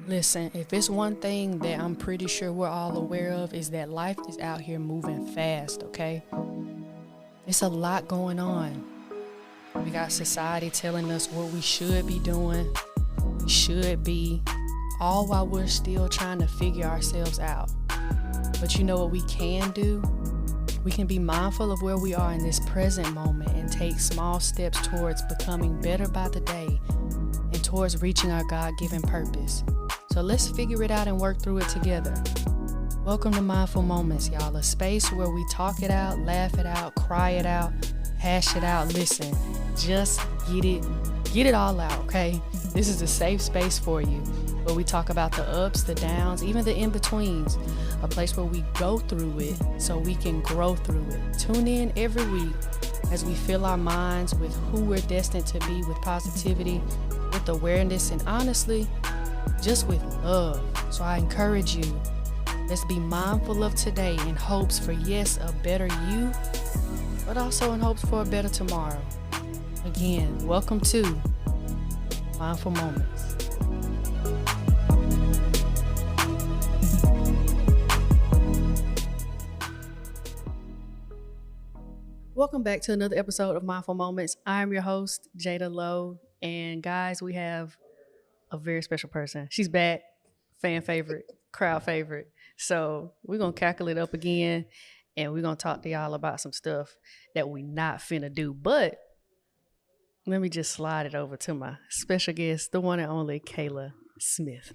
Listen, if it's one thing that I'm pretty sure we're all aware of is that life is out here moving fast, okay? It's a lot going on. We got society telling us what we should be doing, we should be, all while we're still trying to figure ourselves out. But you know what we can do? We can be mindful of where we are in this present moment and take small steps towards becoming better by the day and towards reaching our God-given purpose. So let's figure it out and work through it together. Welcome to Mindful Moments, y'all. A space where we talk it out, laugh it out, cry it out, hash it out. Listen, just get it all out, okay? This is a safe space for you, where we talk about the ups, the downs, even the in-betweens. A place where we go through it so we can grow through it. Tune in every week as we fill our minds with who we're destined to be, with positivity, with awareness, and honestly, just with love. So I encourage you, let's be mindful of today in hopes for, yes, a better you, but also in hopes for a better tomorrow. Again, welcome to Mindful Moments. Welcome back to another episode of Mindful Moments. I'm your host, Jada Lowe, and guys, we have a very special person. She's back, fan favorite, crowd favorite. So we're going to calculate up again, and we're going to talk to y'all about some stuff that we not finna do. But let me just slide it over to my special guest, the one and only Kayla Smith.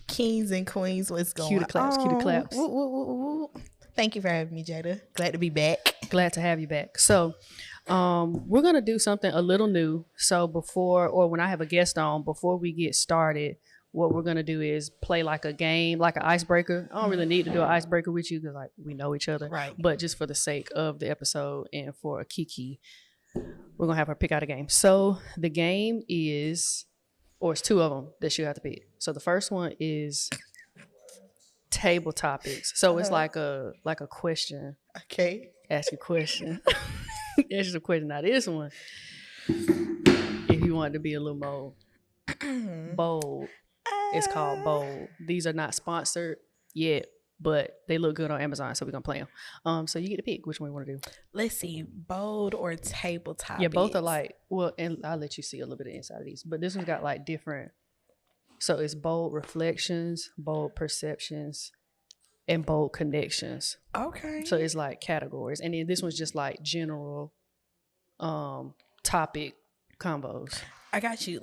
Kings and queens, what's going on? Cue the claps, cue the claps. Woo, woo, woo, woo. Thank you for having me, Jada. Glad to be back. Glad to have you back. So we're going to do something a little new. So when I have a guest on, before we get started, what we're going to do is play like a game, like an icebreaker. I don't really need to do an icebreaker with you because like we know each other. Right. But just for the sake of the episode and for Kiki, we're going to have her pick out a game. So the game is, or it's two of them that she'll have to pick. So the first one is table topics. So it's like a question. Okay. Ask a question. Ask you a question. Now this one, if you want to be a little more bold, it's called bold. These are not sponsored yet, but they look good on Amazon, so we're gonna play them. So you get to pick which one you want to do. Let's see, bold or table topics. Yeah, both are like, well, and I'll let you see a little bit of inside of these, but this one's got like different. So it's bold reflections, bold perceptions, and bold connections. Okay. So it's like categories, and then this one's just like general topic combos. I got you.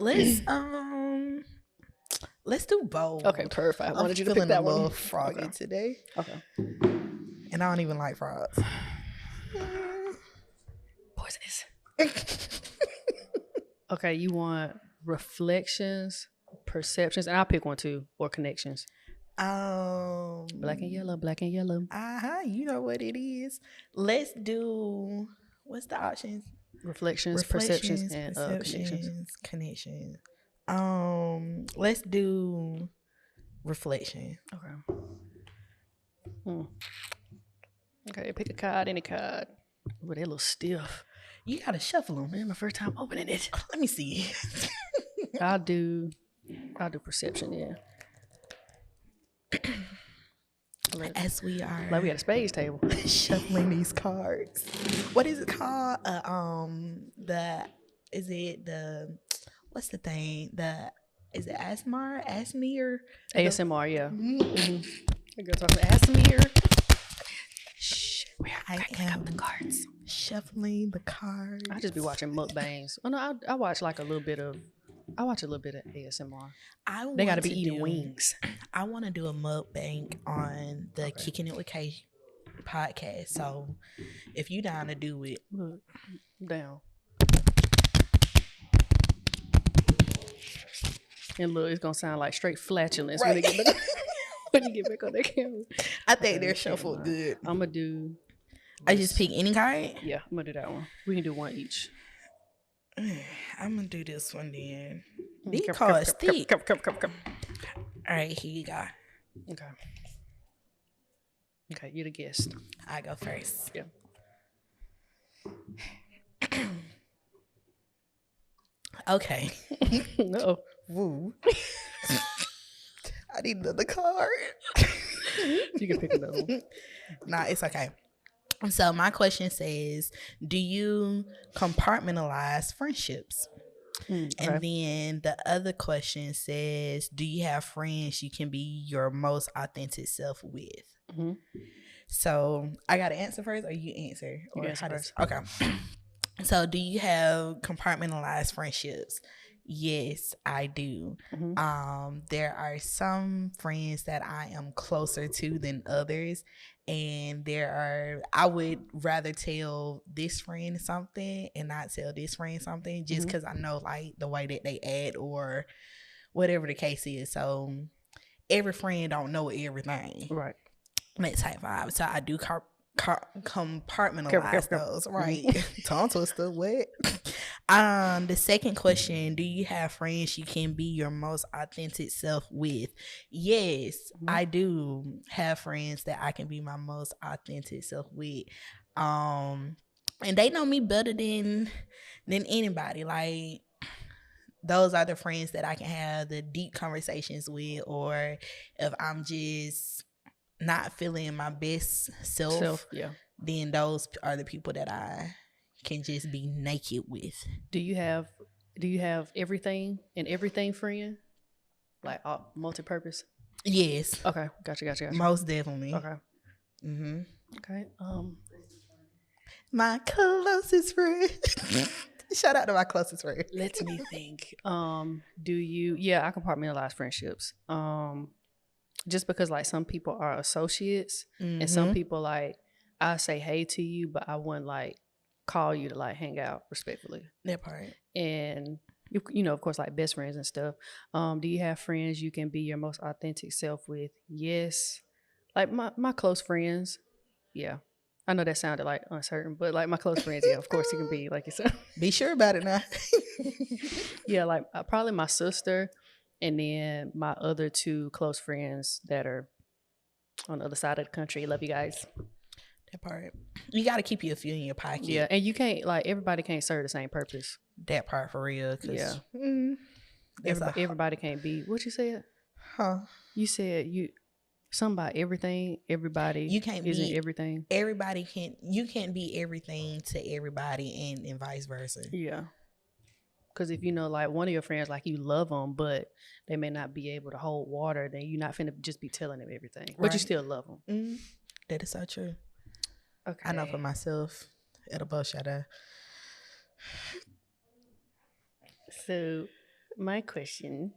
Let's do bold. Okay, perfect. I wanted you to pick that that a little one. froggy Okay. today, Okay. and I don't even like frogs. Poisonous. Okay, you want reflections, perceptions, and I'll pick one too, or connections. Black and yellow, black and yellow. You know what it is. Let's do, what's the options? Reflections, perceptions, and connections. Let's do reflection. Okay. Okay, pick a card, any card. Ooh, they look stiff. You gotta shuffle them. Man, my first time opening it. Let me see. I'll do perception, yeah. As we are Like we had a spades table. shuffling these cards. What is it called? What's the thing? Is it ASMR? ASMR? ASMR, yeah. Mm-hmm. The girl talking ASMR. Shh, I am the cards. Shuffling the cards. I just be watching mukbangs. Oh no, I watch like a little bit of ASMR. They got to be eating wings. I want to do a mukbang on the Kickn with Kay podcast. So if you down to do it, Look, down. And look, it's gonna sound like straight flatulence when they get back, when you get back on that camera. I think they're shuffled good. I'm gonna do. I just pick any card. Yeah, I'm gonna do that one. We can do one each. I'm gonna do this one then. These cards thick. Come. All right, here you go. Okay, you're the guest. I go first. Yeah. Okay. No. Woo. I need another card. You can pick another one. Nah, it's okay. So my question says, do you compartmentalize friendships? Okay. And then the other question says, do you have friends you can be your most authentic self with? Mm-hmm. So I got to answer first, or you answer? You Or answer first. Okay. So do you have compartmentalized friendships? Yes, I do. Mm-hmm. There are some friends that I am closer to than others. And I would rather tell this friend something and not tell this friend something just because I know like the way that they act or whatever the case is. So every friend don't know everything. Right. That type vibe. So I do compartmentalize those. Right. Tongue twister. What? The second question, do you have friends you can be your most authentic self with? Yes, I do have friends that I can be my most authentic self with. And they know me better than anybody. Like, those are the friends that I can have the deep conversations with, or if I'm just not feeling my best self, then those are the people that I can just be naked with. Do you have everything and everything friend? Like multi-purpose? Yes. Okay. Gotcha. Most definitely. Okay. Okay. My closest friend. Shout out to my closest friend. Let me think. Do you? Yeah, I compartmentalize friendships. Just because like some people are associates, and some people like I say hey to you, but I wouldn't like call you to like hang out respectfully. That part. And you know, of course, like best friends and stuff. Do you have friends you can be your most authentic self with? Yes. Like my close friends. Yeah. I know that sounded like uncertain, but like my close friends, yeah, of course you can be like yourself. Be sure about it now. Yeah, like probably my sister, and then my other two close friends that are on the other side of the country. Love you guys. That part. You got to keep you a few in your pocket. Yeah, and you can't like everybody can't serve the same purpose. That part for real. Yeah. Everybody can't be. What you said? Huh? You said something about everything. Everybody you can't isn't be everything. You can't be everything to everybody, and vice versa. Yeah. Because if you know, like one of your friends, like you love them, but they may not be able to hold water, then you're not finna just be telling them everything. Right. But you still love them. That is so true. Okay. I know for myself, it'll both shadow. So, my question,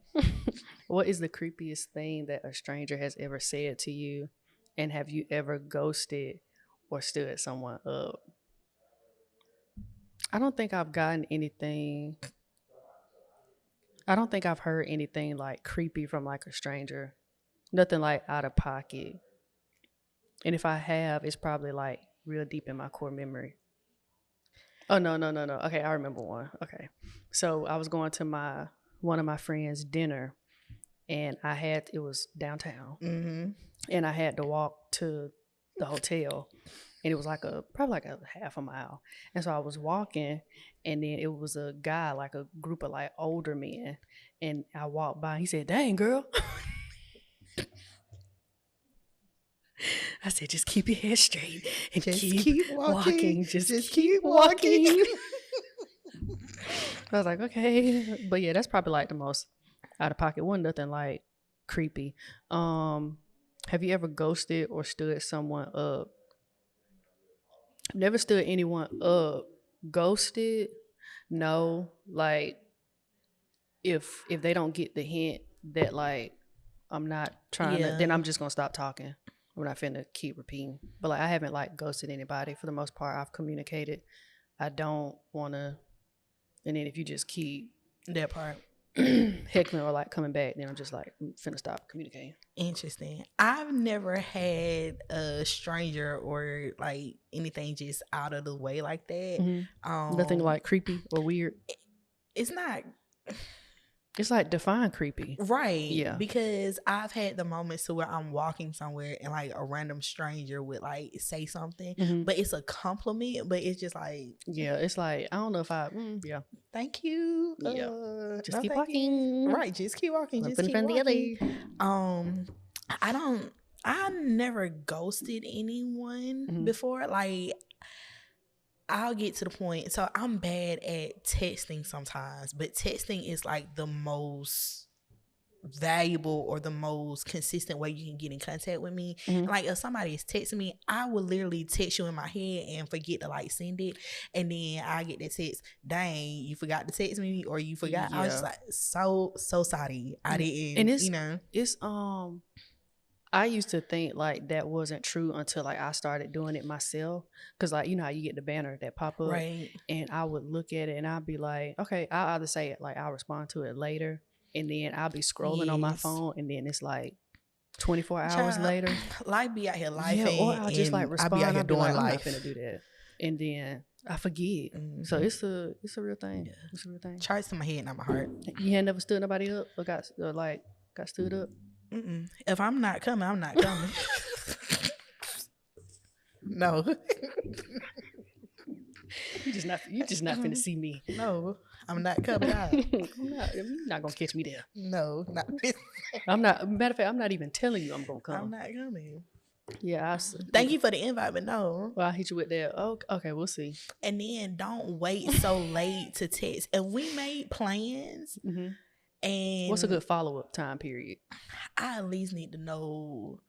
what is the creepiest thing that a stranger has ever said to you? And have you ever ghosted or stood someone up? I don't think I've gotten anything. I don't think I've heard anything like creepy from like a stranger. Nothing like out of pocket. And if I have, it's probably like real deep in my core memory. Oh, no. Okay, I remember one. Okay. So I was going to one of my friends' dinner, and it was downtown. And I had to walk to the hotel, and it was probably like a half a mile. And so I was walking, and then it was a guy, like a group of like older men, and I walked by, and he said, "Dang, girl." I said, just keep your head straight and just keep walking. Just keep walking. I was like, okay. But yeah, that's probably like the most out of pocket one. Nothing like creepy. Have you ever ghosted or stood someone up? Never stood anyone up. Ghosted? No. Like if they don't get the hint that like I'm not trying to, then I'm just gonna stop talking. I'm not finna keep repeating. But like I haven't like ghosted anybody. For the most part, I've communicated. I don't wanna, and then if you just keep that part heckling or like coming back, then I'm just like I'm finna stop communicating. Interesting. I've never had a stranger or like anything just out of the way like that. Nothing like creepy or weird. It's not. It's like define creepy. Right. Yeah. Because I've had the moments to where I'm walking somewhere and like a random stranger would like say something, but it's a compliment, but it's just like, yeah, it's like, I don't know if thank you. Yeah. Just No, keep thank you. walking. Right. Just keep walking. Just Put in keep front of the walking. I never ghosted anyone before. Like, I'll get to the point. So I'm bad at texting sometimes, but texting is like the most valuable or the most consistent way you can get in contact with me. Like, if somebody is texting me, I will literally text you in my head and forget to like send it, and then I get that text, dang, you forgot to text me, or you forgot. I was just like, so sorry, I didn't. And it's, you know, it's I used to think like that wasn't true until like I started doing it myself. Cause like, you know how you get the banner that pop up, right? and I would look at it and I'd be like, okay, I'll either say it like I'll respond to it later, and then I'll be scrolling on my phone, and then it's like 24 hours later. Life be out here life, or I'll just like respond. I be out here doing like, life. I'm not finna do that, and then I forget. So it's a real thing. It's a real thing. Charts to my head, not my heart. You ain't never stood nobody up or got stood up? If I'm not coming, I'm not coming. No. You just not finna see me. No, I'm not coming out. You're not gonna catch me there. No, not this. I'm not. Matter of fact, I'm not even telling you I'm gonna come. I'm not coming. Yeah. Thank you for the invite, but no. Well, I'll hit you with that. Oh, okay, we'll see. And then don't wait so late to text. If we made plans, and what's a good follow-up time period? I at least need to know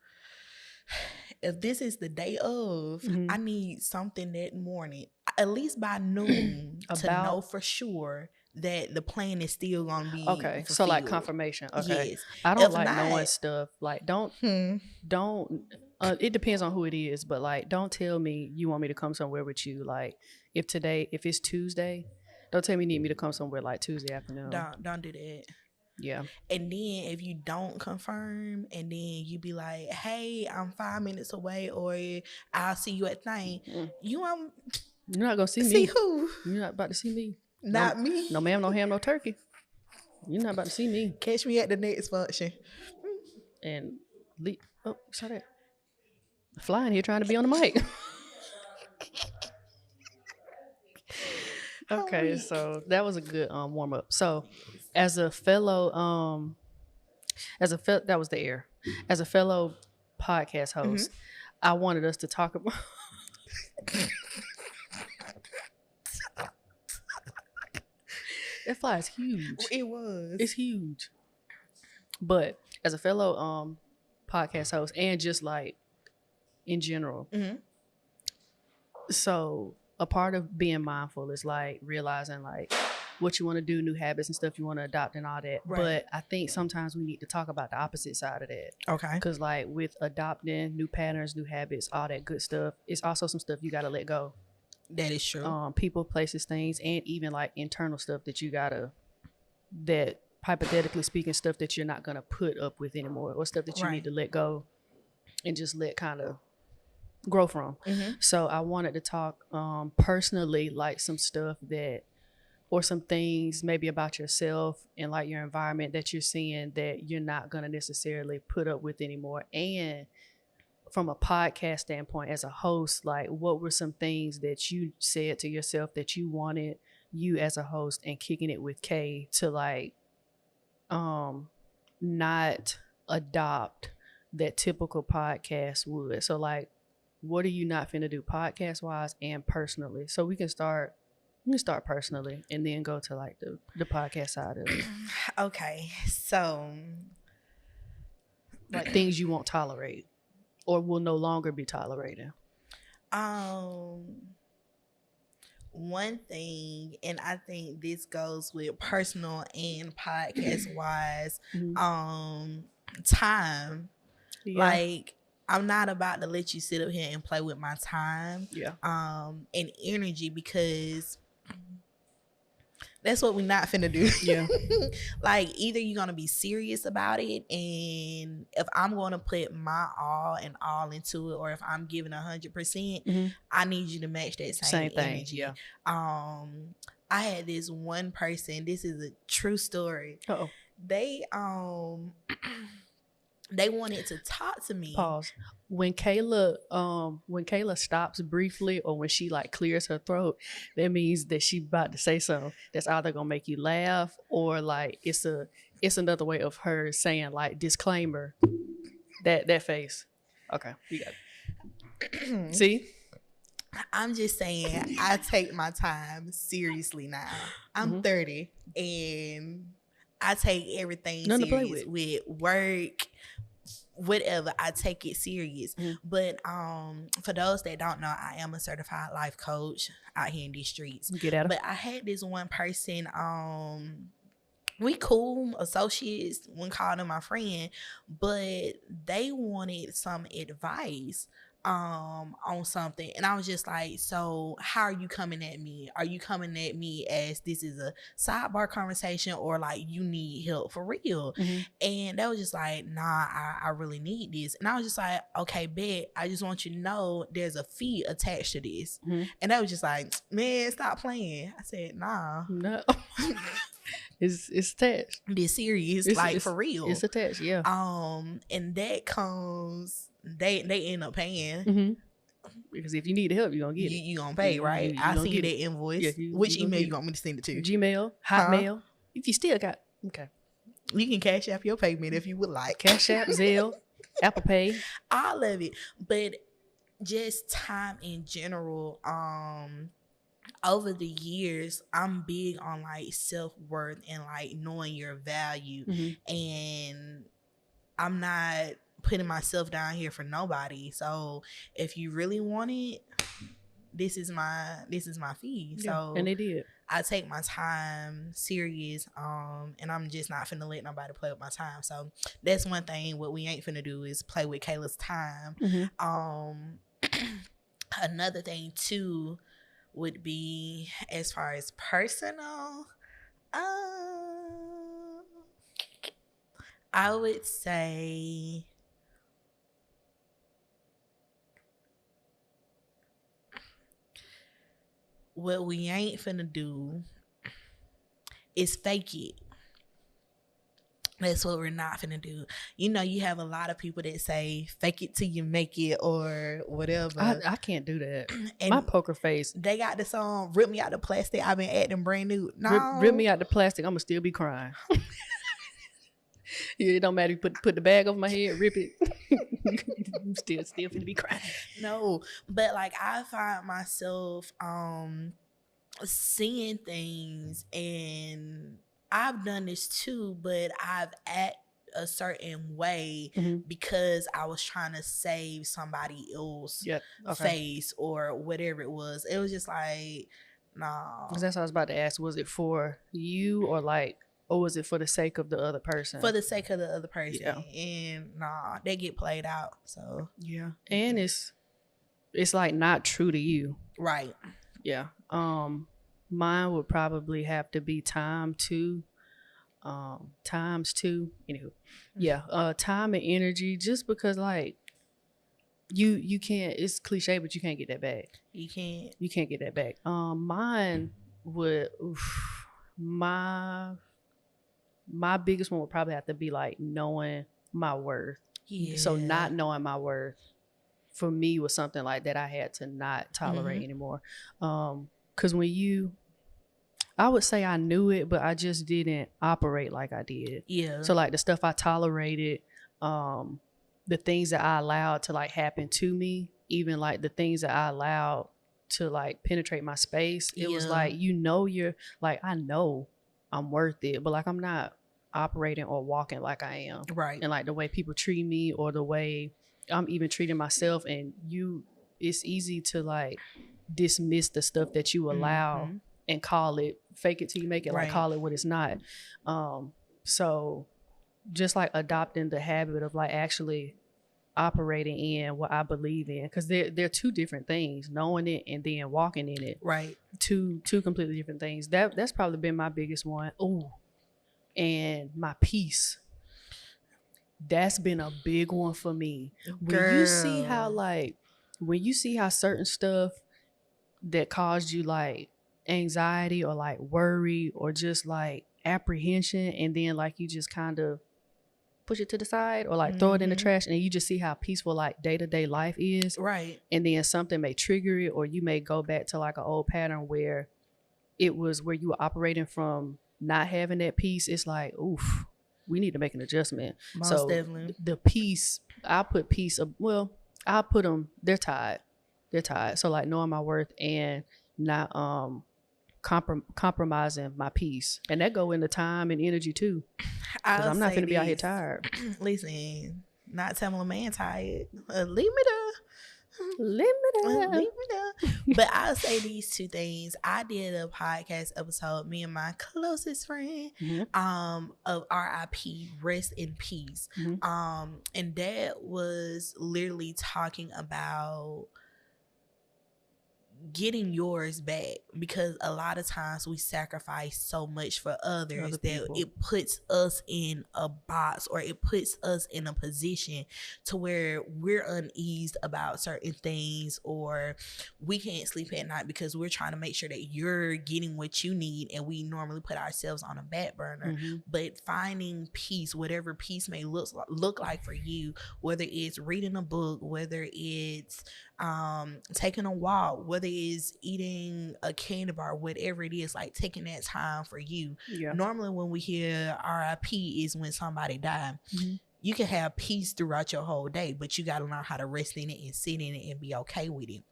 if this is the day of. I need something that morning, at least by noon, to know for sure that the plan is still gonna be okay. fulfilled. So like confirmation. Okay. Yes. I don't If like not, knowing stuff. Like don't. It depends on who it is, but like don't tell me you want me to come somewhere with you. Like if it's Tuesday, don't tell me you need me to come somewhere like Tuesday afternoon. Don't do that. Yeah. And then if you don't confirm, and then you be like, hey, I'm 5 minutes away, or I'll see you at thing, you're not gonna see me. See who? You're not about to see me. Not me. No ma'am, no ham, no turkey. You're not about to see me. Catch me at the next function. And saw that. Flying here trying to be on the mic. Okay, so that was a good warm up. So as a fellow that was the air. As a fellow podcast host, I wanted us to talk about that fly is huge. It was. It's huge. But as a fellow podcast host, and just like in general, so a part of being mindful is like realizing like what you want to do, new habits and stuff you want to adopt and all that. Right. But I think sometimes we need to talk about the opposite side of that. Okay. Because like with adopting new patterns, new habits, all that good stuff, it's also some stuff you got to let go. That is true. People, places, things, and even like internal stuff that hypothetically speaking, stuff that you're not going to put up with anymore, or stuff that you need to let go and just let kind of grow from. So I wanted to talk personally, like some stuff or some things maybe about yourself and like your environment that you're seeing that you're not going to necessarily put up with anymore. And from a podcast standpoint, as a host, like what were some things that you said to yourself that you wanted you as a host and Kickn It with Kay to like not adopt that typical podcast would. So like, what are you not finna do podcast wise and personally? So we can start personally and then go to like the podcast side of it. Okay. So like things you won't tolerate or will no longer be tolerated. One thing, and I think this goes with personal and podcast wise, time. Yeah. Like, I'm not about to let you sit up here and play with my time, and energy, because that's what we're not finna do. Yeah. Like, either you're gonna be serious about it, and if I'm gonna put my all into it, or if I'm giving 100%, I need you to match that same energy. Thing. Yeah. I had this one person, this is a true story. Uh-oh. They they wanted to talk to me. Pause. When Kayla stops briefly, or when she like clears her throat, that means that she about to say something that's either gonna make you laugh, or like it's another way of her saying like disclaimer. That face. Okay, you got it. See? I'm just saying, I take my time seriously now. I'm 30 and I take everything Nothing to play serious with work, whatever. I take it serious. But for those that don't know, I am a certified life coach out here in these streets. Get at her. But I had this one person, we cool associates, wouldn't call them my friend, but they wanted some advice on something, and I was just like, so how are you coming at me? Are you coming at me as this is a sidebar conversation, or like you need help for real? And they was just like, nah, I really need this. And I was just like, okay, bet. I just want you to know there's a fee attached to this. And they was just like, man, stop playing. I said, nah. No. It's attached. This serious, it's for real. It's attached, yeah. And that comes, they end up paying. Because if you need help, you're gonna get it. You gonna pay, right? I see that invoice. Which email you want me to send it to? Gmail, Hotmail. If you still got, okay. You can Cash App your payment if you would like. Cash App, Zelle, Apple Pay, all of it. But just time in general, over the years, I'm big on like self-worth and like knowing your value. And I'm not putting myself down here for nobody. So if you really want it, this is my fee. Yeah, so and they did. I take my time serious, and I'm just not finna let nobody play with my time. So that's one thing. What we ain't finna do is play with Kayla's time. Another thing too would be, as far as personal, I would say what we ain't finna do is fake it. That's what we're not finna do. You know, you have a lot of people that say fake it till you make it or whatever. I can't do that. And my poker face. They got the song "Rip Me Out the Plastic." I've been acting brand new. No, rip me out the plastic. I'ma still be crying. It don't matter. You put the bag over my head, rip it. I'm still finna be crying. No, but like I find myself seeing things, and I've done this too, but I've act a certain way because I was trying to save somebody else's face or whatever it was. It was just like, nah. Because that's what I was about to ask. Was it for you, or was it for the sake of the other person? For the sake of the other person. Yeah. And nah, they get played out. So yeah. And it's like not true to you. Right. Yeah. Mine would probably have to be times 2. Anywho. Yeah. Time and energy, just because like you can't, it's cliche, but you can't get that back. You can't get that back. Mine would my biggest one would probably have to be like knowing my worth. Yeah. So not knowing my worth for me was something like that I had to not tolerate anymore. Because I would say I knew it, but I just didn't operate like I did. Yeah. So like the stuff I tolerated, the things that I allowed to like happen to me, even like the things that I allowed to like penetrate my space, it was like, you're like, I know I'm worth it, but like I'm not operating or walking like I am. Right. And like the way people treat me, or the way I'm even treating myself, and it's easy to like dismiss the stuff that you allow and call it, fake it till you make it, like call it what it's not. So just like adopting the habit of like actually operating in what I believe in, because they're two different things, knowing it and then walking in it. Right. Two completely different things. That's probably been my biggest one. Oh, and my peace. That's been a big one for me. When you see how certain stuff that caused you like anxiety or like worry or just like apprehension, and then like you just kind of push it to the side or like throw it in the trash, and you just see how peaceful like day-to-day life is. Right. And then something may trigger it, or you may go back to like an old pattern where it was where you were operating from not having that peace. It's like, oof, we need to make an adjustment. Most definitely. The peace, I'll put them, they're tied. So like knowing my worth and not compromising my peace, and that go into time and energy too, because I'm not gonna be out here tired. Listen, not telling a man tired. Leave me there. But I'll say these two things. I did a podcast episode, me and my closest friend, of RIP, rest in peace. And that was literally talking about getting yours back, because a lot of times we sacrifice so much for others that it puts us in a box, or it puts us in a position to where we're uneased about certain things, or we can't sleep at night because we're trying to make sure that you're getting what you need, and we normally put ourselves on a back burner. But finding peace, whatever peace may look like for you, whether it's reading a book, whether it's taking a walk, whether it's eating a candy bar, whatever it is, like taking that time for you. Normally when we hear RIP is when somebody died. You can have peace throughout your whole day, but you got to learn how to rest in it and sit in it and be okay with it.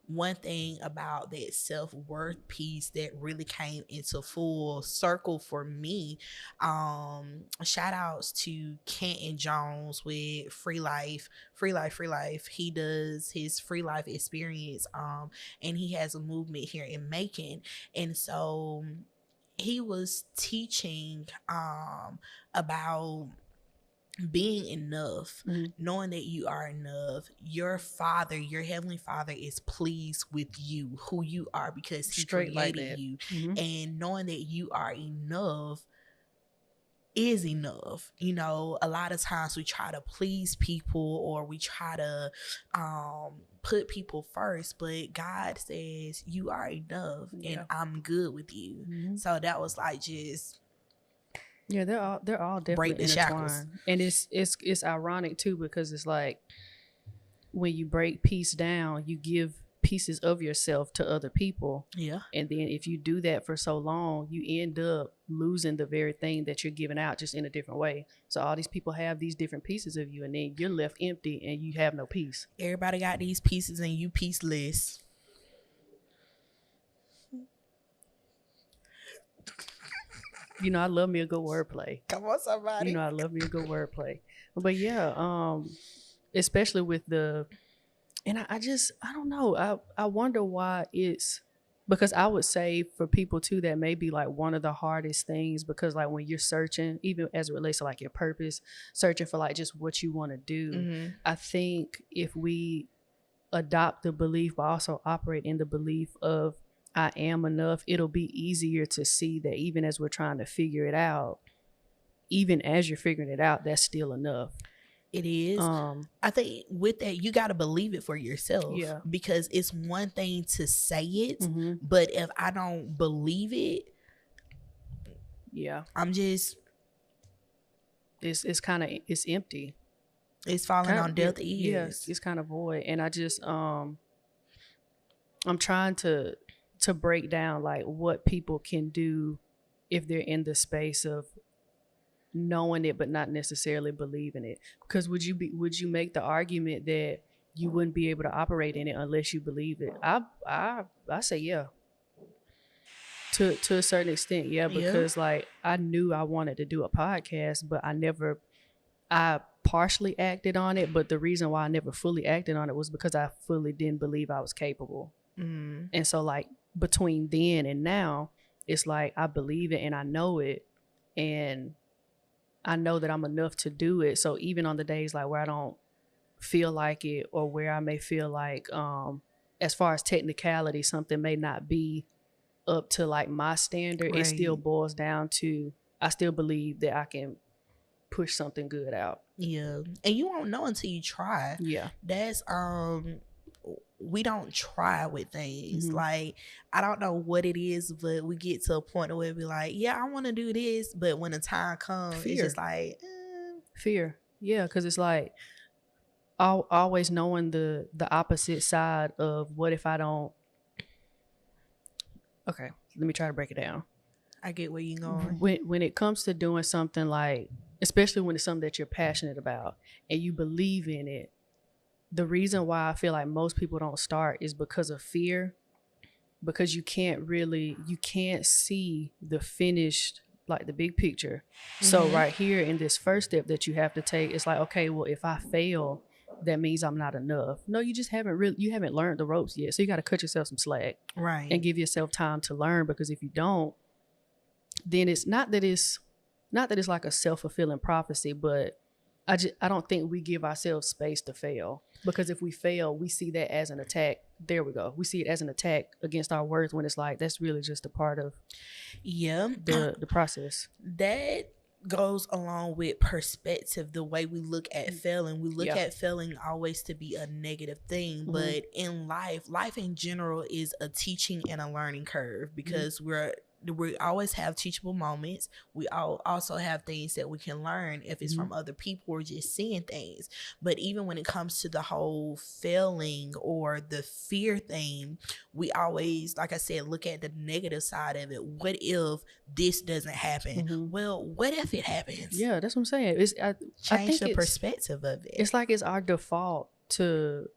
One thing about that self-worth piece that really came into full circle for me, shout outs to Kickn Jones with Free Life. He does his Free Life experience, and he has a movement here in Macon. And so he was teaching about being enough, knowing that you are enough. Your father, your heavenly father, is pleased with you, who you are, because he created you. And knowing that you are enough is enough. You know, a lot of times we try to please people, or we try to put people first, but God says you are enough, and I'm good with you. So that was like just they're all definitely break the shackles. And it's ironic too, because it's like when you break peace down, you give pieces of yourself to other people. And then if you do that for so long, you end up losing the very thing that you're giving out, just in a different way. So all these people have these different pieces of you, and then you're left empty and you have no peace. Everybody got these pieces and you peaceless. You know, I love me a good wordplay. Come on, somebody. You know, I love me a good wordplay. But yeah, especially with I don't know. I wonder why it's, because I would say for people too, that may be like one of the hardest things, because like when you're searching, even as it relates to like your purpose, searching for like just what you want to do. I think if we adopt the belief, but also operate in the belief of I am enough, it'll be easier to see that even as we're trying to figure it out, even as you're figuring it out, that's still enough. It is. I think with that, you got to believe it for yourself. Because it's one thing to say it, but if I don't believe it, I'm just, it's kind of, it's empty. It's falling on deaf ears. Yes, it's kind of void. And I just, I'm trying to break down like what people can do if they're in the space of knowing it but not necessarily believing it. Because would you make the argument that you wouldn't be able to operate in it unless you believe it? I say yeah. To a certain extent, because like I knew I wanted to do a podcast, but I partially acted on it, but the reason why I never fully acted on it was because I fully didn't believe I was capable. And so like between then and now, it's like I believe it and I know it, and I know that I'm enough to do it. So even on the days like where I don't feel like it, or where I may feel like as far as technicality, something may not be up to like my standard, it still boils down to I still believe that I can push something good out. And you won't know until you try. That's we don't try with things. Mm-hmm. Like, I don't know what it is, but we get to a point where we like, yeah, I want to do this, but when the time comes, Fear. it's just like fear. Yeah, because it's like always knowing the opposite side of what if I don't. Okay, let me try to break it down. I get where you're going. When it comes to doing something, like, especially when it's something that you're passionate about and you believe in it, the reason why I feel like most people don't start is because of fear, because you can't see the finished, like the big picture. So right here in this first step that you have to take, it's like, okay, well, if I fail, that means I'm not enough. No, you just haven't learned the ropes yet. So you got to cut yourself some slack, right, and give yourself time to learn, because if you don't, then it's not that it's like a self-fulfilling prophecy, but I don't think we give ourselves space to fail, because if we fail, we see that as an attack. There we go. We see it as an attack against our worth, when it's like, that's really just a part of the process. That goes along with perspective, the way we look at failing. We look at failing always to be a negative thing, but in life in general is a teaching and a learning curve, because we always have teachable moments. We also have things that we can learn if it's from other people or just seeing things. But even when it comes to the whole failing or the fear thing, we always, like I said, look at the negative side of it. What if this doesn't happen? Well, what if it happens? Yeah, that's what I'm saying. Change the perspective of it. It's like it's our default to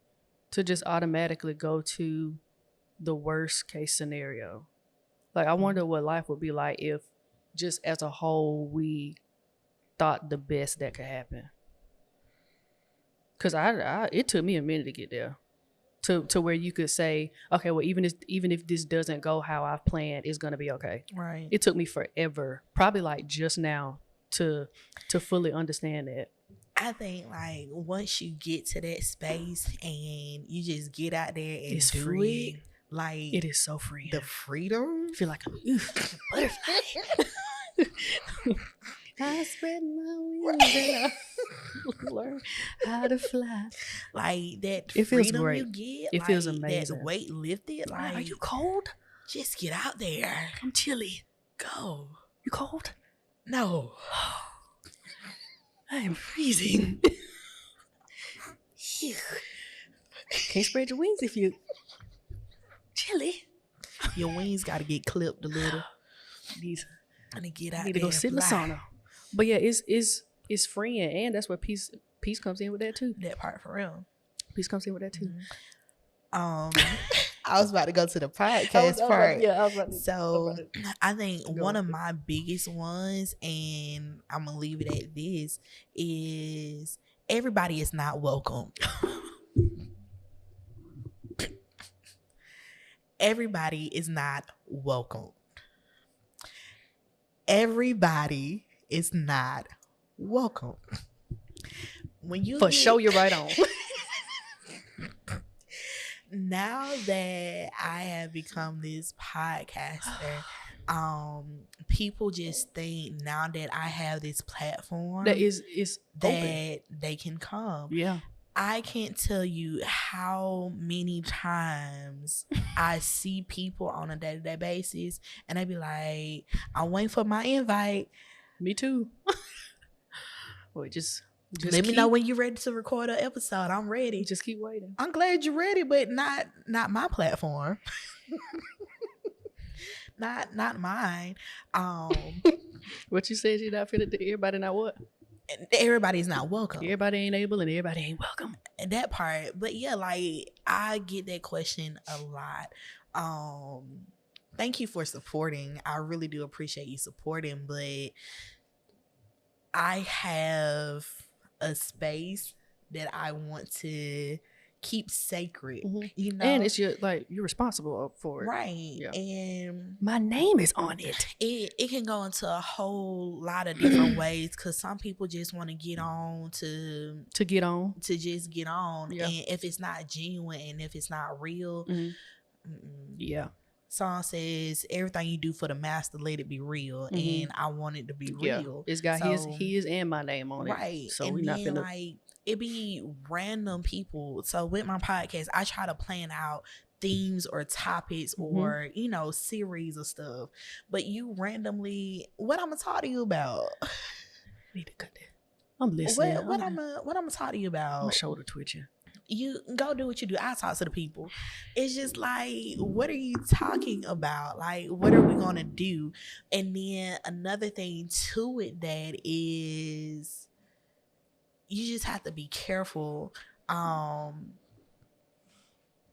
just automatically go to the worst case scenario. Like, I wonder what life would be like if just as a whole we thought the best that could happen. Because it took me a minute to get there, to where you could say, okay, well, even if this doesn't go how I've planned, it's gonna be okay. Right. It took me forever, probably like just now, to fully understand that. I think, like, once you get to that space and you just get out there and it's do free. it, like, it is so free. The freedom. I feel like a butterfly. I spread my wings and I learn how to fly. Like, that it feels freedom great. you get, it like, feels amazing. That weight lifted. Like, are you cold? Just get out there. I'm chilly. Go. You cold? No. I am freezing. Can't spread your wings if you chilly. Your wings got to get clipped a little. And to get out need there to go sit in the sauna. But yeah, it's freeing, and that's where peace comes in with that too. That part for real. Peace comes in with that too. I was about to go to the podcast part. I think one of my biggest ones, and I'm gonna leave it at this, is everybody is not welcome. Everybody is not welcome. Everybody is not welcome. When you sure, you're right on. Now that I have become this podcaster, people just think now that I have this platform that is that open. They can come. Yeah. I can't tell you how many times I see people on a day-to-day basis and they be like, I'm waiting for my invite. Me too. Well, just let me know when you're ready to record an episode. I'm ready. Just keep waiting. I'm glad you're ready, but not my platform. not mine. What you said, you're not feeling everybody not what? Everybody's not welcome. Everybody ain't able and everybody ain't welcome. And that part. But yeah, like, I get that question a lot. Thank you for supporting. I really do appreciate you supporting, but I have a space that I want to keep sacred, you know, and it's you're responsible for it, right? Yeah. And my name is on it. It can go into a whole lot of different ways, because some people just want to get on to just get on, yeah. And if it's not genuine and if it's not real, yeah. Song says everything you do for the master, let it be real, and I want it to be real. It's got his and my name on it, right? So and we're not then, finna... like, it be random people. So with my podcast, I try to plan out themes or topics or series of stuff. But you randomly, what I'm gonna talk to you about? I need to cut that. I'm listening. What I'm gonna talk to you about? My shoulder twitching. You go do what you do. I talk to the people. It's just like, what are you talking about? Like, what are we gonna do? And then another thing to it that is, you just have to be careful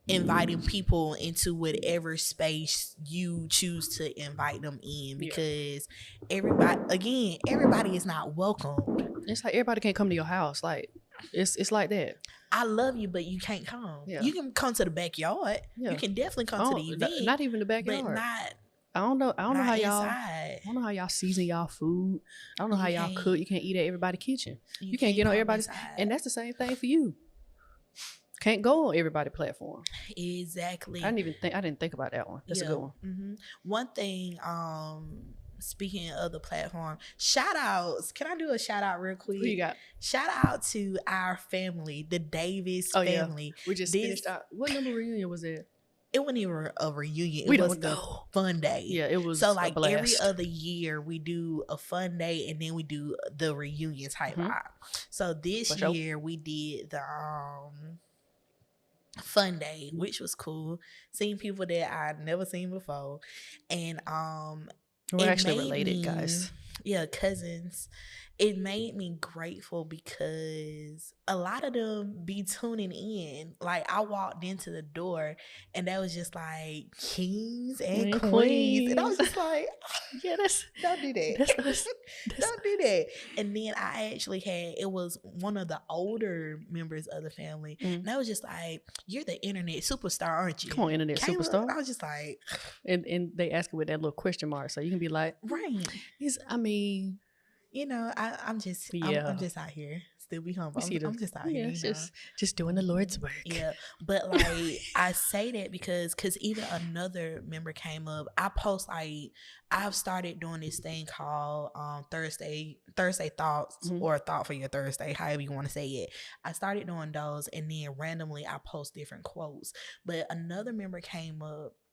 inviting people into whatever space you choose to invite them in, because everybody is not welcomed. It's like everybody can't come to your house. Like it's like that. I love you, but you can't come. Yeah. You can come to the backyard. Yeah. You can definitely come to the event. Not even the backyard. But not. I don't know how inside. y'all. I don't know how y'all season y'all food. I don't know how y'all cook. You can't eat at everybody's kitchen. You can't get on everybody's. And that's the same thing for you. Can't go on everybody's platform. Exactly. I didn't think about that one. That's a good one. Mm-hmm. One thing. Speaking of the platform, shout outs. Can I do a shout out real quick? Who you got? Shout out to our family, the Davis family. Yeah. We just finished out. What number reunion was it? It wasn't even a reunion. We it was don't know. a fun day. Yeah, it was. So like every other year we do a fun day and then we do the reunion type vibe. So this year we did the fun day, which was cool. Seeing people that I'd never seen before. And we're actually related, guys. Yeah, cousins. It made me grateful because a lot of them be tuning in. Like, I walked into the door and that was just like kings and queens. And I was just like, yeah, don't do that. That's us. Don't do that. And then I actually it was one of the older members of the family. And I was just like, you're the internet superstar, aren't you? Come on, internet superstar. I was just like. And they ask it with that little question mark. So you can be like, right. I'm just out here. Still be humble. I'm just out here. Just doing the Lord's work. Yeah. But like, I say that because even another member came up. I've started doing this thing called Thursday Thoughts or Thought for Your Thursday, however you want to say it. I started doing those and then randomly I post different quotes. But another member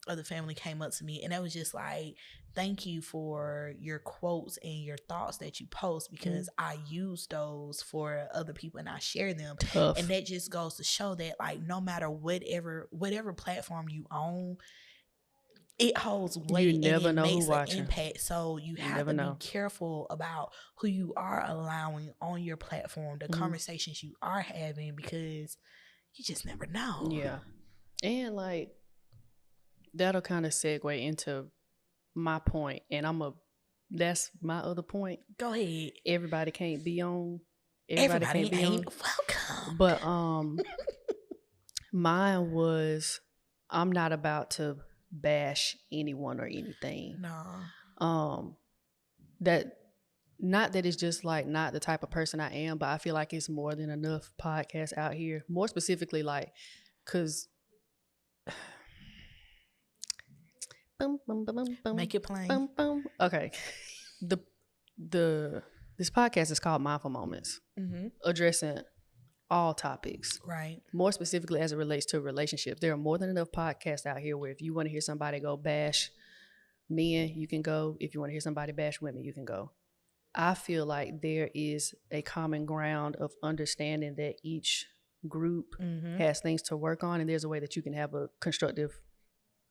of the family came up to me and that was just like, thank you for your quotes and your thoughts that you post, because I use those for other people and I share them. Tough. And that just goes to show that like, no matter whatever platform you own, it holds weight. You never and it know makes who's watching. Impact. So you have to be careful about who you are allowing on your platform, the conversations you are having, because you just never know. Yeah. And like, that'll kind of segue into my point, and that's my other point. Go ahead. Everybody can't be on. Everybody can't be on. Welcome. But mine was, I'm not about to bash anyone or anything. No. That not that it's just like not the type of person I am, but I feel like it's more than enough podcasts out here. More specifically, like, cause. Make it plain. Okay. This podcast is called Mindful Moments, addressing all topics. Right. More specifically as it relates to relationships. There are more than enough podcasts out here where if you want to hear somebody go bash men, you can go. If you want to hear somebody bash women, you can go. I feel like there is a common ground of understanding that each group has things to work on, and there's a way that you can have a constructive.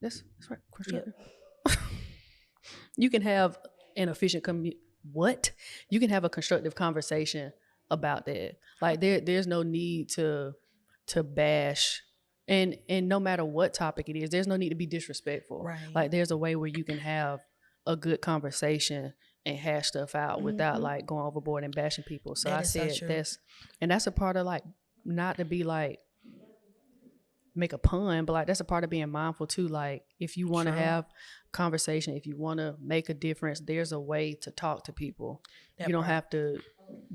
That's right. Constructive. Yep. You can have an efficient You can have a constructive conversation about that. Like there's no need to bash, and no matter what topic it is, there's no need to be disrespectful. Right. Like there's a way where you can have a good conversation and hash stuff out without like going overboard and bashing people. So I said that's a part of like, not to be like make a pun, but like that's a part of being mindful too. Like if you want to have conversation, if you want to make a difference, there's a way to talk to people. You don't have to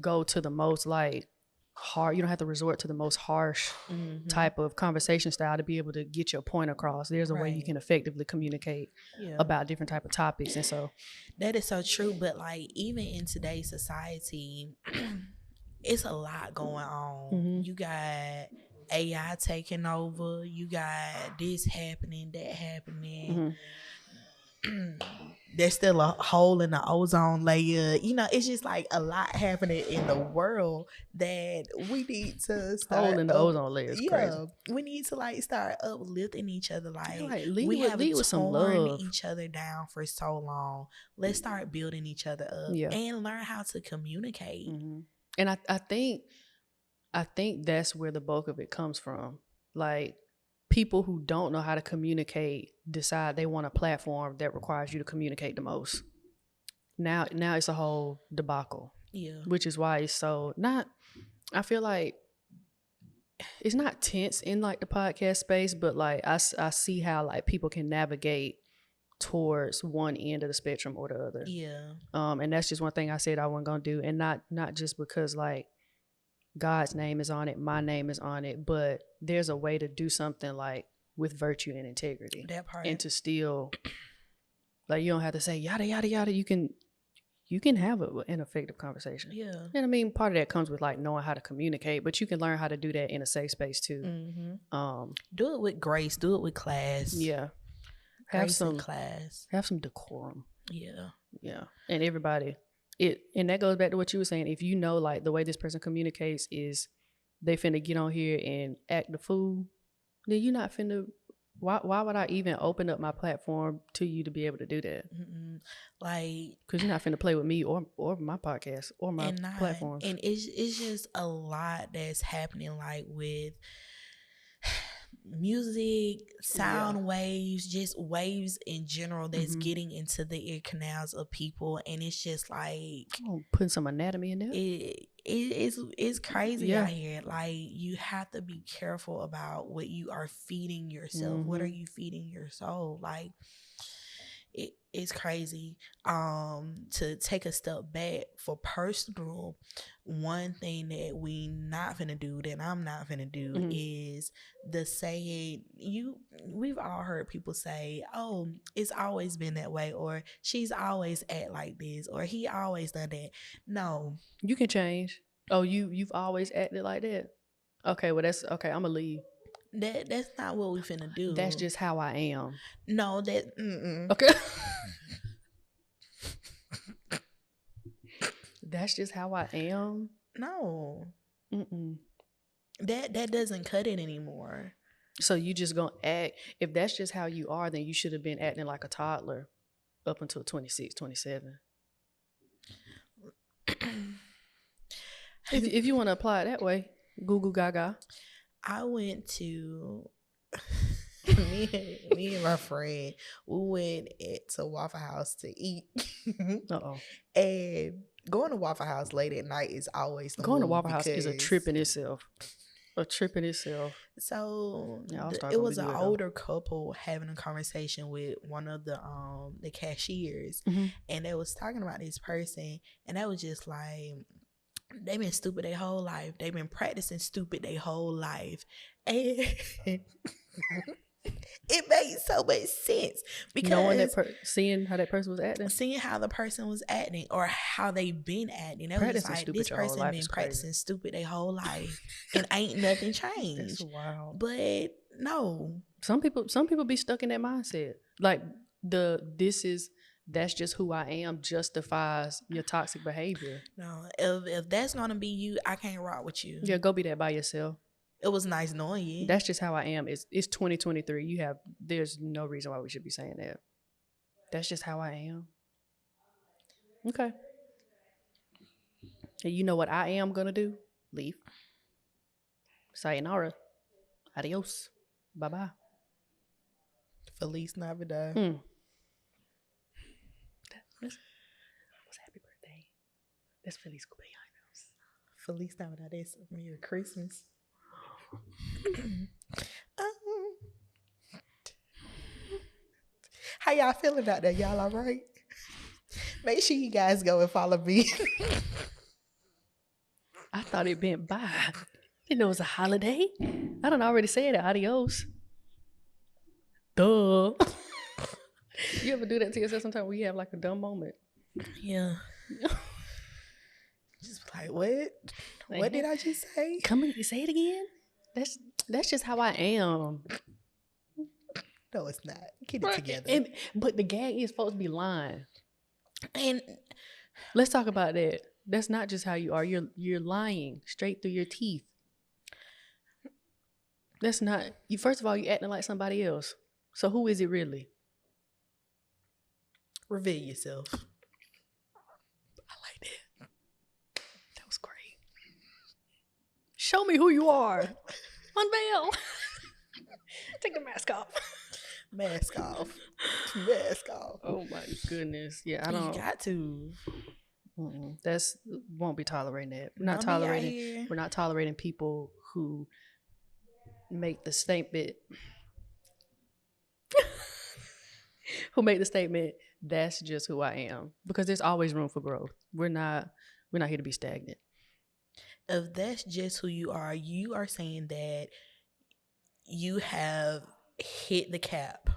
go to the most like hard, you don't have to resort to the most harsh type of conversation style to be able to get your point across. There's a way you can effectively communicate about different type of topics. And so that is so true. But like, even in today's society, it's a lot going on. Mm-hmm. You got AI taking over. You got this happening, that happening. There's still a hole in the ozone layer. You know, it's just like a lot happening in the world that we need to start. Hole in the ozone layer is crazy. We need to like start uplifting each other. Like lead with some torn love. each other down for so long. Let's start building each other up and learn how to communicate. Mm-hmm. And I think that's where the bulk of it comes from. Like, people who don't know how to communicate decide they want a platform that requires you to communicate the most. Now it's a whole debacle. Yeah. Which is why it's so not, I feel like it's not tense in like the podcast space, but like I see how like people can navigate towards one end of the spectrum or the other. Yeah. And that's just one thing I said I wasn't gonna do, and not just because like God's name is on it, my name is on it, but there's a way to do something like with virtue and integrity. That part. And to still, like, you don't have to say yada yada yada. You can have an effective conversation. Yeah. And I mean, part of that comes with like knowing how to communicate, but you can learn how to do that in a safe space too. Mm-hmm. Do it with grace. Do it with class. Yeah. Have some class. Have some decorum. Yeah. Yeah. And everybody. And that goes back to what you were saying. If you know, like, the way this person communicates is they finna get on here and act the fool, then you're not finna. Why would I even open up my platform to you to be able to do that? Like, because you're not finna play with me or my podcast or my platform. And it's just a lot that's happening, like with music, sound waves, just waves in general that's getting into the ear canals of people, and it's just like putting some anatomy in there. It's crazy out here. Like, you have to be careful about what you are feeding yourself. What are you feeding your soul? Like, it's crazy. To take a step back for personal, one thing that we not finna do, that I'm not finna do, is the saying, we've all heard people say, oh, it's always been that way, or she's always act like this, or he always done that. No. You can change. Oh, you've always acted like that? Okay, well that's okay, I'ma leave. That's not what we finna do. That's just how I am. No, okay. That's just how I am. No. That doesn't cut it anymore. So you just gonna act, if that's just how you are, then you should have been acting like a toddler up until 26, 27. If you want to apply it that way, Google Gaga. I went to me and my friend, we went to Waffle House to eat. And going to Waffle House late at night is always the going to Waffle House is a trip in itself. So it was an older couple having a conversation with one of the cashiers, and they was talking about this person, and that was just like, they've been stupid their whole life. They've been practicing stupid their whole life. And it made so much sense, because knowing seeing how that person was acting, seeing how the person was acting, or how they've been acting. It was like, this person been practicing stupid their whole life, and ain't nothing changed. That's wild. But no, some people be stuck in that mindset. Like, that's just who I am justifies your toxic behavior. No, if that's gonna be you, I can't rock with you. Yeah, go be that by yourself. It was nice knowing you. That's just how I am. It's 2023. There's no reason why we should be saying that. That's just how I am. Okay. And you know what I am gonna do? Leave. Sayonara. Adios. Bye bye. Feliz Navidad. Was happy birthday. That's Feliz Cumpleaños. Feliz Navidad. That's Merry Christmas. How y'all feeling out there? Y'all all right? Make sure you guys go and follow me. I thought it meant bye. Didn't know it was a holiday. I done already said adios. Duh. You ever do that to yourself sometimes where you have like a dumb moment? Yeah. Just like, what? What did I just say? Come on, say it again. That's just how I am. No, it's not. Get it together. But the gag is supposed to be lying. And let's talk about that. That's not just how you are. You're lying straight through your teeth. That's not you. First of all, you acting like somebody else. So who is it really? Reveal yourself. I like that. That was great. Show me who you are. Unveil. Take the mask off. Mask off. Mask off. Oh my goodness. Yeah, I don't. You got to. That's won't be tolerating that. We're not tolerating people who make the statement. That's just who I am, because there's always room for growth. We're not here to be stagnant. If that's just who you are saying that you have hit the cap.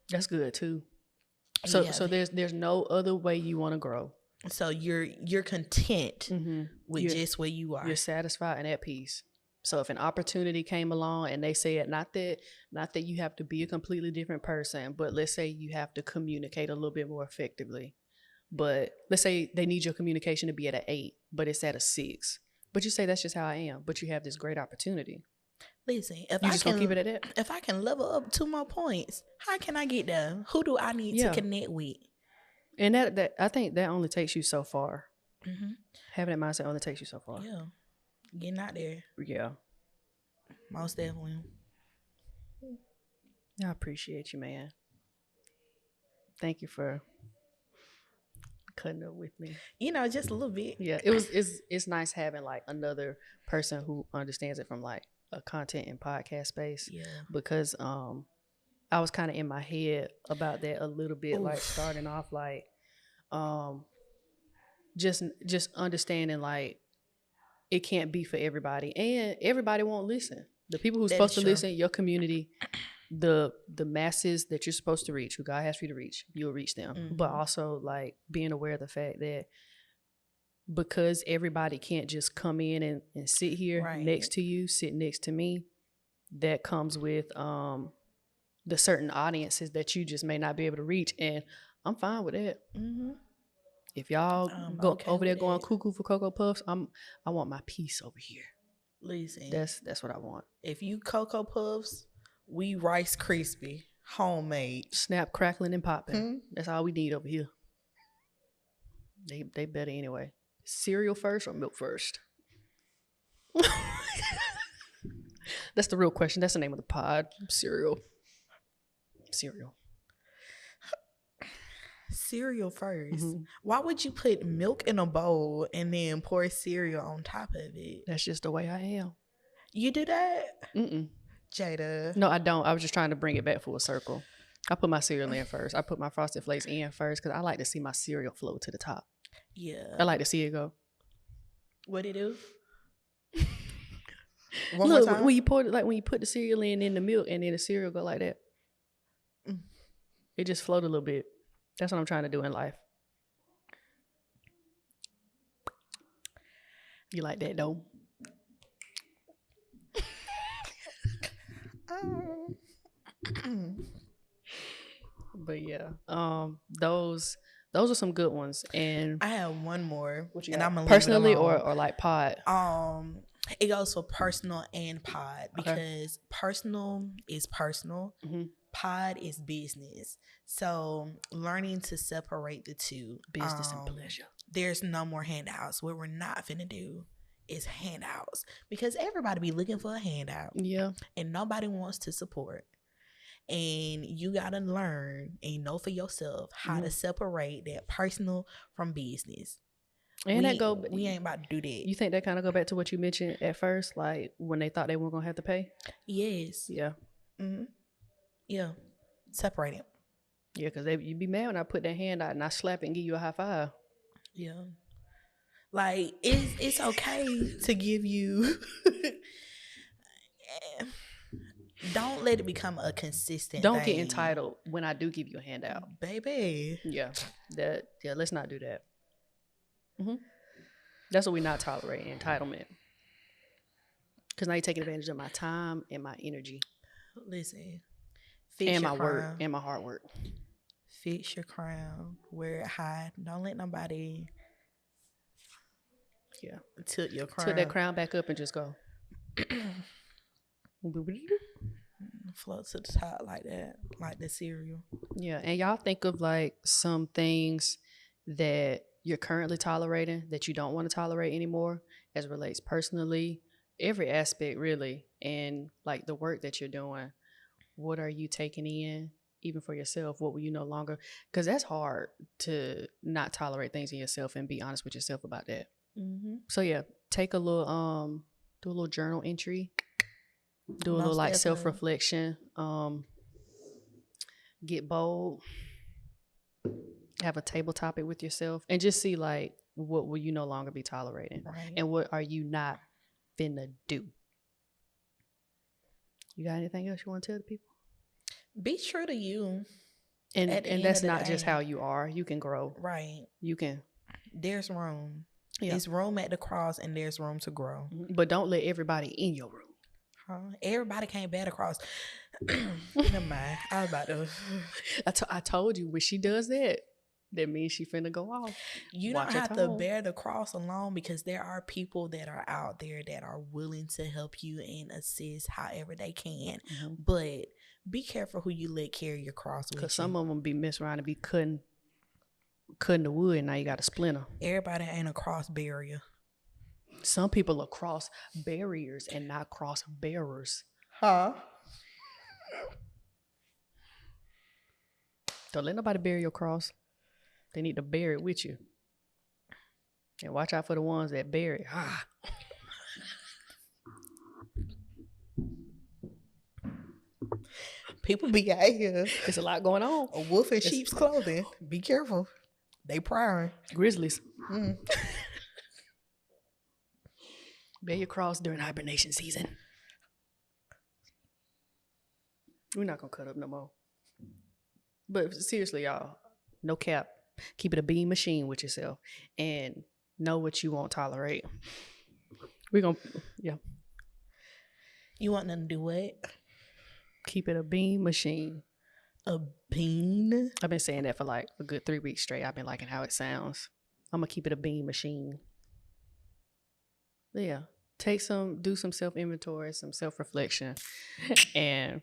That's good too. So there's no other way you want to grow. So you're content with just where you are. You're satisfied and at peace. So if an opportunity came along and they said not that you have to be a completely different person, but let's say you have to communicate a little bit more effectively. But let's say they need your communication to be at an 8, but it's at a 6. But you say that's just how I am. But you have this great opportunity. Listen, if you I just can gonna keep it at that. If I can level up 2 more points, how can I get there? Who do I need to connect with? And that I think that only takes you so far. Mm-hmm. Having that mindset only takes you so far. Yeah, getting out there. Yeah, most definitely. I appreciate you, man. Thank you for cutting up with me. Just a little bit. Yeah, it's nice having like another person who understands it from like a content and podcast space. Yeah, because I was kind of in my head about that a little bit. Oof. Like starting off like just understanding like it can't be for everybody, and everybody won't listen. The people who's supposed to listen, your community, the masses that you're supposed to reach, who God has for you to reach, you'll reach them. Mm-hmm. But also like being aware of the fact that because everybody can't just come in and sit here next to you, sit next to me, that comes with the certain audiences that you just may not be able to reach. And I'm fine with that. Mm-hmm. If y'all go over there going cuckoo for Cocoa Puffs, I want my piece over here. Listen, that's what I want. If you Cocoa Puffs, we Rice Krispie, homemade, snap, crackling, and popping. Mm-hmm. That's all we need over here. They better anyway. Cereal first or milk first? That's the real question. That's the name of the pod. Cereal first. Mm-hmm. Why would you put milk in a bowl and then pour cereal on top of it? That's just the way I am. You do that? Mm-mm. Jada. No, I don't. I was just trying to bring it back full circle. I put my cereal in first. I put my Frosted Flakes in first because I like to see my cereal float to the top. Yeah. I like to see it go. What it do? Look, when you put the cereal in the milk and then the cereal go like that. It just float a little bit. That's what I'm trying to do in life. You like that though? But yeah, those are some good ones. And I have one more. And I'm personally or like pod. It goes for personal and pod because personal is personal. Mm-hmm. Pod is business. So learning to separate the two. Business and pleasure. There's no more handouts. What we're not finna do is handouts because everybody be looking for a handout. Yeah. And nobody wants to support. And you gotta learn and know for yourself how to separate that personal from business. And we ain't about to do that. You think that kind of go back to what you mentioned at first, like when they thought they weren't gonna have to pay? Yes. Yeah. Mm-hmm. Yeah. Separate it. Yeah, because you'd be mad when I put that hand out and I slap it and give you a high five. Yeah. Like it's okay to give you. Don't let it become a consistent Don't thing. get entitled when I do give you a handout. Baby. Yeah. Let's not do that. Mm-hmm. That's what we not tolerating, entitlement. Because now you're taking advantage of my time and my energy. Listen. And my work. And my hard work. Fix your crown. Wear it high. Don't let nobody tilt your crown. Tilt that crown back up and just go. Float to the top like that. Like the cereal. Yeah. And y'all think of like some things that you're currently tolerating that you don't want to tolerate anymore as it relates personally. Every aspect really. And like the work that you're doing. What are you taking in? Even for yourself, what will you no longer? Because that's hard to not tolerate things in yourself and be honest with yourself about that. Mm-hmm. So yeah, take a little, do a little journal entry, do a little like self-reflection, get bold, have a table topic with yourself, and just see like what will you no longer be tolerating, right? And what are you not finna do? You got anything else you want to tell the people? Be true to you. And that's not just how you are. You can grow. Right. You can. There's room. Yeah. There's room at the cross and there's room to grow. But don't let everybody in your room. Huh? Everybody can't bear the cross. Never mind. I was about to. I told you when she does that, that means she finna go off. You don't have to bear the cross alone because there are people that are out there that are willing to help you and assist however they can. Mm-hmm. But be careful who you let carry your cross with you. Because some of them be messing around and be cutting the wood and now you got a splinter. Everybody ain't a cross barrier. Some people are cross barriers and not cross bearers. Huh? Don't let nobody bear your cross. They need to bear it with you. And watch out for the ones that bear it. People be out here. There's a lot going on. A wolf in sheep's clothing. Be careful. They prying. Grizzlies. Bear your cross during hibernation season. We're not going to cut up no more. But seriously, y'all, no cap. Keep it a bean machine with yourself. And know what you won't tolerate. We're going to, yeah. You want them to do what? Keep it a bean machine. A bean? I've been saying that for like a good 3 weeks straight. I've been liking how it sounds. I'm going to keep it a bean machine. But yeah. Do some self-inventory, some self-reflection. And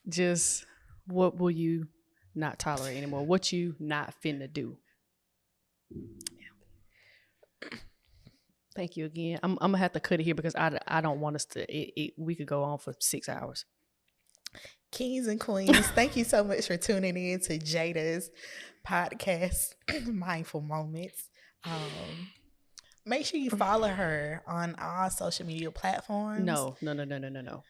just what will you not tolerate anymore? What you not finna do? Yeah. Thank you again. I'm going to have to cut it here because I don't want us to, we could go on for 6 hours. Kings and queens, thank you so much for tuning in to Jada's podcast, Mindful Moments. Make sure you follow her on all social media platforms. No.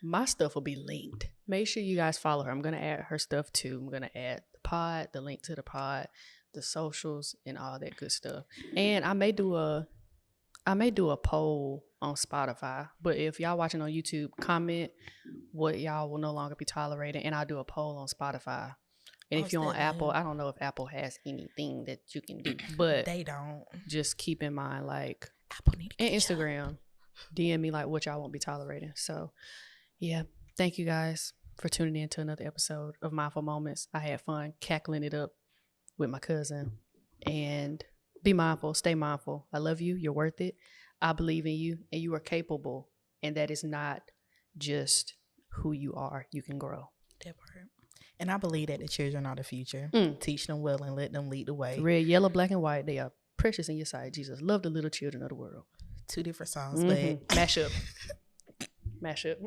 My stuff will be linked. Make sure you guys follow her. I'm going to add her stuff too. I'm going to add the pod, the link to the pod, the socials, and all that good stuff. And I may do a poll on Spotify, but if y'all watching on YouTube, comment what y'all will no longer be tolerating, and I'll do a poll on Spotify. And if you're on Apple, I don't know if Apple has anything that you can do, but they don't. Just keep in mind, like, Apple need to and Instagram, DM me like what y'all won't be tolerating. So, yeah, thank you guys for tuning in to another episode of Mindful Moments. I had fun cackling it up with my cousin, and be mindful, stay mindful. I love you. You're worth it. I believe in you, and you are capable. And that is not just who you are. You can grow. That part. And I believe that the children are the future. Teach them well and let them lead the way. Red, yellow, black, and white. They are precious in your sight, Jesus. Love the little children of the world. 2 different songs, but mash up. Mash up.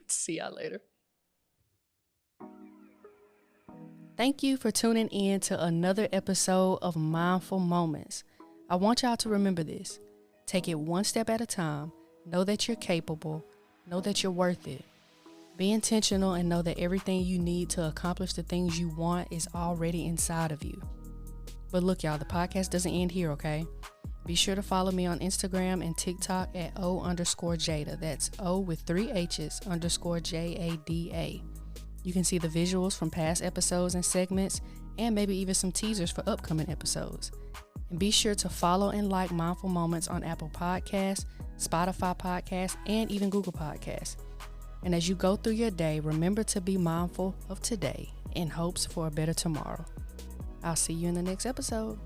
See y'all later. Thank you for tuning in to another episode of Mindful Moments. I want y'all to remember this. Take it one step at a time. Know that you're capable. Know that you're worth it. Be intentional and know that everything you need to accomplish the things you want is already inside of you. But look, y'all, the podcast doesn't end here, okay? Be sure to follow me on Instagram and TikTok at O_Jada. That's O with 3 H's _JADA. You can see the visuals from past episodes and segments, and maybe even some teasers for upcoming episodes. And be sure to follow and like Mindful Moments on Apple Podcasts, Spotify Podcasts, and even Google Podcasts. And as you go through your day, remember to be mindful of today in hopes for a better tomorrow. I'll see you in the next episode.